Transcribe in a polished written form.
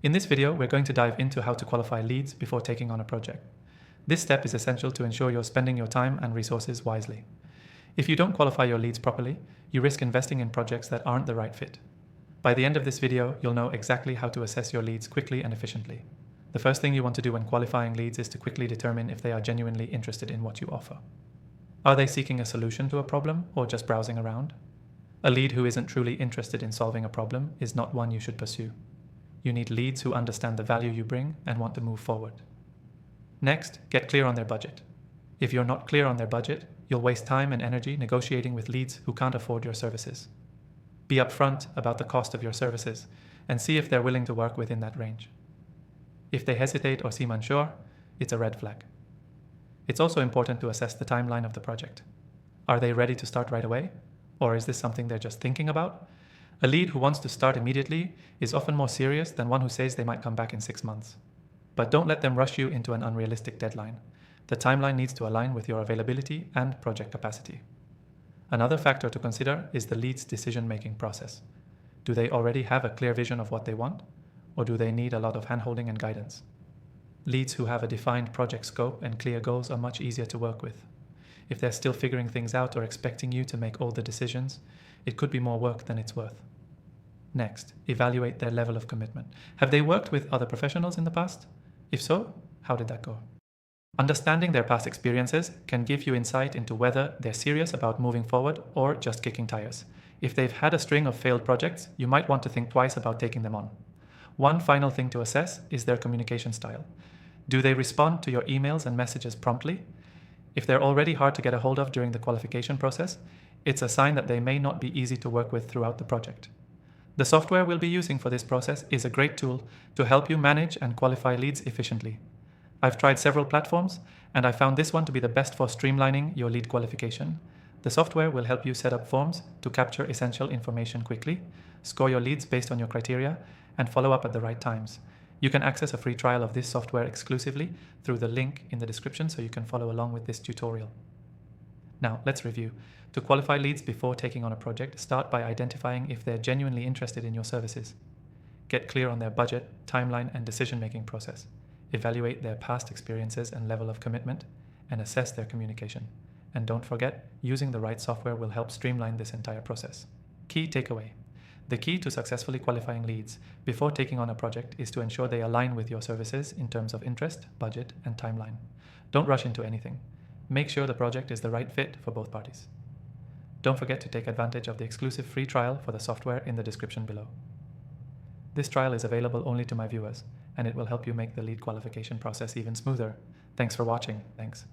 In this video, we're going to dive into how to qualify leads before taking on a project. This step is essential to ensure you're spending your time and resources wisely. If you don't qualify your leads properly, you risk investing in projects that aren't the right fit. By the end of this video, you'll know exactly how to assess your leads quickly and efficiently. The first thing you want to do when qualifying leads is to quickly determine if they are genuinely interested in what you offer. Are they seeking a solution to a problem or just browsing around? A lead who isn't truly interested in solving a problem is not one you should pursue. You need leads who understand the value you bring and want to move forward. Next, get clear on their budget. If you're not clear on their budget, you'll waste time and energy negotiating with leads who can't afford your services. Be upfront about the cost of your services and see if they're willing to work within that range. If they hesitate or seem unsure, it's a red flag. It's also important to assess the timeline of the project. Are they ready to start right away? Or is this something they're just thinking about? A lead who wants to start immediately is often more serious than one who says they might come back in 6 months. But don't let them rush you into an unrealistic deadline. The timeline needs to align with your availability and project capacity. Another factor to consider is the lead's decision-making process. Do they already have a clear vision of what they want, or do they need a lot of handholding and guidance? Leads who have a defined project scope and clear goals are much easier to work with. If they're still figuring things out or expecting you to make all the decisions, it could be more work than it's worth. Next, evaluate their level of commitment. Have they worked with other professionals in the past? If so, how did that go? Understanding their past experiences can give you insight into whether they're serious about moving forward or just kicking tires. If they've had a string of failed projects, you might want to think twice about taking them on. One final thing to assess is their communication style. Do they respond to your emails and messages promptly? If they're already hard to get a hold of during the qualification process, it's a sign that they may not be easy to work with throughout the project. The software we'll be using for this process is a great tool to help you manage and qualify leads efficiently. I've tried several platforms, and I found this one to be the best for streamlining your lead qualification. The software will help you set up forms to capture essential information quickly, score your leads based on your criteria, and follow up at the right times. You can access a free trial of this software exclusively through the link in the description so you can follow along with this tutorial. Now, let's review. To qualify leads before taking on a project, start by identifying if they're genuinely interested in your services. Get clear on their budget, timeline, and decision-making process. Evaluate their past experiences and level of commitment, and assess their communication. And don't forget, using the right software will help streamline this entire process. Key takeaway. The key to successfully qualifying leads before taking on a project is to ensure they align with your services in terms of interest, budget, and timeline. Don't rush into anything. Make sure the project is the right fit for both parties. Don't forget to take advantage of the exclusive free trial for the software in the description below. This trial is available only to my viewers, and it will help you make the lead qualification process even smoother. Thanks for watching. Thanks.